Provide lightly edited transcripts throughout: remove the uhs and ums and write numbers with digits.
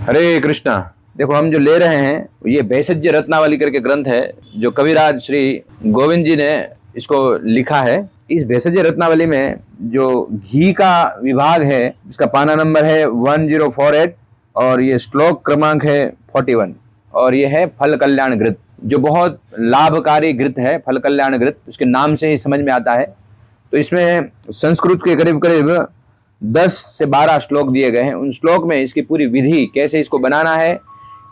हरे कृष्णा। देखो, हम जो ले रहे हैं ये भेषज रत्नावली करके ग्रंथ है, जो कविराज श्री गोविंद जी ने इसको लिखा है। इस भेषज रत्नावली में जो घी का विभाग है, इसका पाना नंबर है 1048 और ये श्लोक क्रमांक है 41 और ये है फल कल्याण घृत, जो बहुत लाभकारी घृत है। फल कल्याण घृत उसके नाम से ही समझ में आता है। तो इसमें संस्कृत के करीब करीब 10 से 12 श्लोक दिए गए हैं। उन श्लोक में इसकी पूरी विधि, कैसे इसको बनाना है,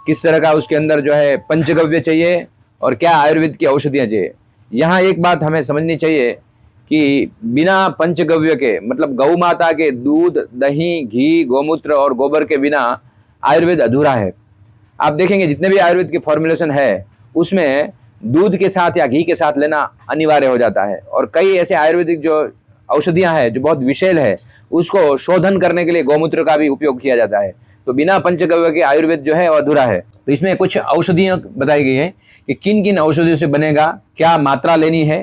किस तरह का उसके अंदर जो है पंचगव्य चाहिए और क्या आयुर्वेद की औषधियाँ चाहिए। यहाँ एक बात हमें समझनी चाहिए कि बिना पंचगव्य के, मतलब गौ माता के दूध, दही, घी, गोमूत्र और गोबर के बिना आयुर्वेद अधूरा है। आप देखेंगे जितने भी आयुर्वेद के फॉर्मुलेशन है उसमें दूध के साथ या घी के साथ लेना अनिवार्य हो जाता है। और कई ऐसे आयुर्वेदिक जो औषधियां हैं जो बहुत विषैल है, उसको शोधन करने के लिए गौमूत्र का भी उपयोग किया जाता है। तो बिना पंचगव्य के आयुर्वेद जो है वो अधूरा है। तो इसमें कुछ औषधियां बताई गई हैं कि किन किन औषधियों से बनेगा, क्या मात्रा लेनी है,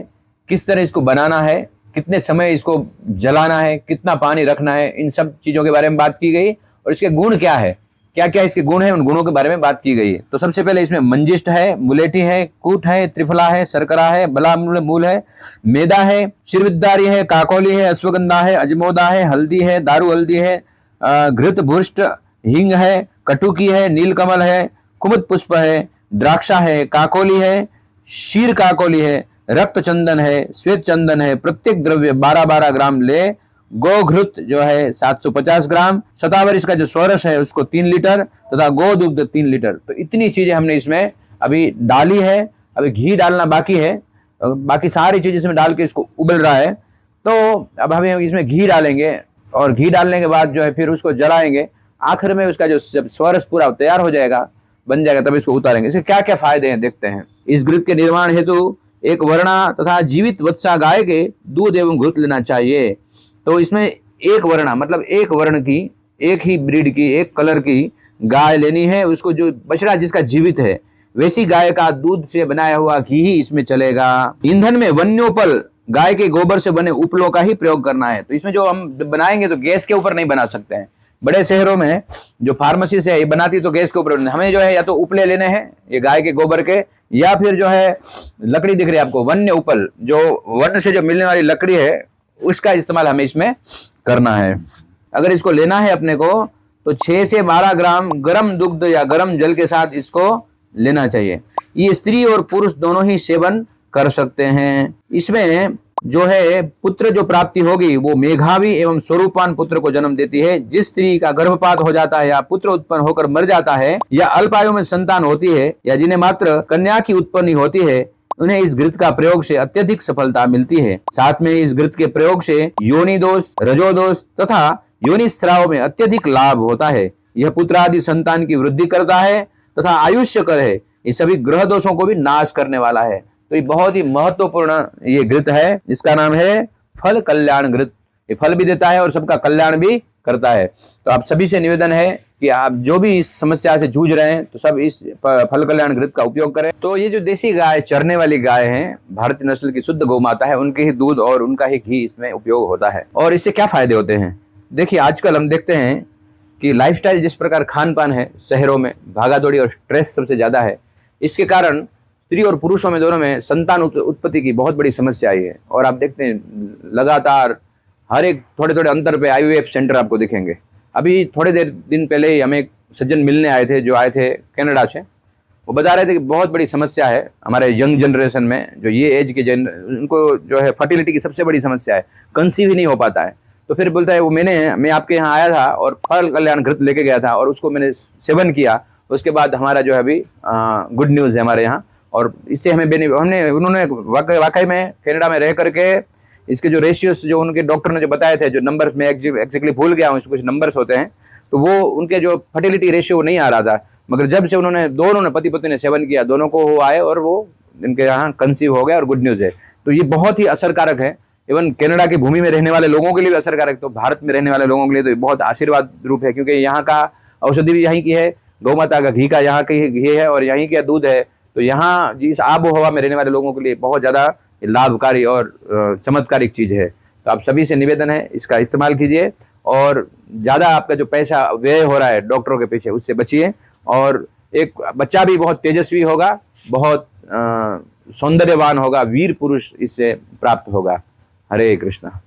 किस तरह इसको बनाना है, कितने समय इसको जलाना है, कितना पानी रखना है, इन सब चीज़ों के बारे में बात की गई। और इसके गुण क्या है, क्या क्या इसके गुण हैं, उन गुणों के बारे में बात की गई है। तो सबसे पहले इसमें मंजिष्ठ है, मुलेठी है, कूट है, त्रिफला है, शर्करा है, बला मूल है, मैदा है, शिरविद्दारी है, काकोली है, अश्वगंधा है, अजमोदा है, हल्दी है, दारू हल्दी है, घृत भुष्ट, हींग है, कटुकी है, नीलकमल है, कुमुद पुष्प है, द्राक्षा है, काकोली है, शीर काकोली है, रक्त चंदन है, श्वेत चंदन है। प्रत्येक द्रव्य 12-12 ग्राम ले। गोघृत जो है 750 ग्राम, शतावर इसका जो स्वरस है उसको 3 लीटर तथा गोदुग्ध 3 लीटर। तो इतनी चीजें हमने इसमें अभी डाली है। अभी घी डालना बाकी है, बाकी सारी चीजें इसमें डाल के इसको उबल रहा है। तो अब हमें इसमें घी डालेंगे और घी डालने के बाद जो है फिर उसको जलाएंगे। आखिर में उसका जो जब स्वरस पूरा तैयार हो जाएगा, बन जाएगा, तब इसको उतारेंगे। इसके क्या क्या फायदे हैं देखते हैं। इस घृत के निर्माण हेतु एक वर्णा तथा जीवित वत्सा गाय के दूध एवं घृत लेना चाहिए। तो इसमें एक वर्णा मतलब एक वर्ण की, एक ही ब्रीड की, एक कलर की गाय लेनी है। उसको जो बछड़ा जिसका जीवित है वैसी गाय का दूध से बनाया हुआ घी ही इसमें चलेगा। ईंधन में वन्योपल गाय के गोबर से बने उपलों का ही प्रयोग करना है। तो इसमें जो हम बनाएंगे तो गैस के ऊपर नहीं बना सकते हैं। बड़े शहरों में जो फार्मेसी से ये बनाती तो गैस के ऊपर, हमें जो है या तो उपले लेने हैं ये गाय के गोबर के, या फिर जो है लकड़ी दिख रही है आपको, वन्य उपल, जो वन से जो मिलने वाली लकड़ी है उसका इस्तेमाल हमें इसमें करना है। अगर इसको लेना है अपने को तो 6 से 12 ग्राम गर्म दुग्ध या गर्म जल के साथ इसको लेना चाहिए। ये स्त्री और पुरुष दोनों ही सेवन कर सकते हैं। इसमें जो है पुत्र जो प्राप्ति होगी वो मेघावी एवं स्वरूपान पुत्र को जन्म देती है। जिस स्त्री का गर्भपात हो जाता है या पुत्र उत्पन्न होकर मर जाता है या अल्पायु में संतान होती है या जिन्हें मात्र कन्या की उत्पत्ति होती है, उन्हें इस घृत का प्रयोग से अत्यधिक सफलता मिलती है। साथ में इस घृत के प्रयोग से योनि दोष, रजोदोष तथा योनि स्राव में अत्यधिक लाभ होता है। यह पुत्र आदि संतान की वृद्धि करता है तथा आयुष्यकर है। ये सभी ग्रह दोषों को भी नाश करने वाला है। तो ये बहुत ही महत्वपूर्ण ये घृत है। इसका नाम है फल कल्याण घृत। ये फल भी देता है और सबका कल्याण भी करता है। तो आप सभी से निवेदन है कि आप जो भी इस समस्या से जूझ रहे हैं तो सब इस फल कल्याण घृत का उपयोग करें। तो ये जो देसी गाय, चरने वाली गाय हैं, भारतीय नस्ल की शुद्ध गौ माता है, उनके ही दूध और उनका ही घी इसमें उपयोग होता है। और इससे क्या फायदे होते हैं देखिए, आजकल हम देखते हैं कि लाइफस्टाइल जिस प्रकार खान पान है, शहरों में भागा दौड़ी और स्ट्रेस सबसे ज्यादा है। इसके कारण स्त्री और पुरुषों में दोनों में संतान उत्पत्ति की बहुत बड़ी समस्या आई है। और आप देखते हैं लगातार हर एक थोड़े थोड़े अंतर पे IVF सेंटर आपको दिखेंगे। अभी थोड़े दिन पहले ही हमें एक सज्जन मिलने आए थे जो आए थे कनाडा से। वो बता रहे थे कि बहुत बड़ी समस्या है हमारे यंग जनरेशन में, जो ये एज के उनको जो है फर्टिलिटी की सबसे बड़ी समस्या है, कंसीव ही नहीं हो पाता है। तो फिर बोलता है वो मैं आपके यहाँ आया था और फल कल्याण घृत लेके गया था और उसको मैंने सेवन किया, उसके बाद हमारा जो है अभी गुड न्यूज़ है हमारे यहाँ। और इससे उन्होंने वाकई में कनाडा में रह करके इसके जो रेशियोस जो उनके डॉक्टर ने जो बताए थे, जो नंबर्स में एक्जैक्टली भूल गया हूँ, कुछ नंबर्स होते हैं, तो वो उनके जो फर्टिलिटी रेशियो नहीं आ रहा था। मगर जब से दोनों ने पति पत्नी ने सेवन किया, दोनों को वो आए और वो इनके यहाँ कंसीव हो गया और गुड न्यूज़ है। तो ये बहुत ही असरकारक है। इवन कनाडा की भूमि में रहने वाले लोगों के लिए भी असरकारक, तो भारत में रहने वाले लोगों के लिए तो बहुत आशीर्वाद रूप है, क्योंकि यहाँ का औषधि भी यहीं की है, गौ माता का घी का यहाँ की घी है और यहीं का दूध है। तो यहाँ जिस आबो हवा में रहने वाले लोगों के लिए बहुत ज़्यादा लाभकारी और चमत्कारिक चीज़ है। तो आप सभी से निवेदन है इसका इस्तेमाल कीजिए और ज़्यादा आपका जो पैसा व्यय हो रहा है डॉक्टरों के पीछे उससे बचिए। और एक बच्चा भी बहुत तेजस्वी होगा, बहुत सौंदर्यवान होगा, वीर पुरुष इससे प्राप्त होगा। हरे कृष्णा।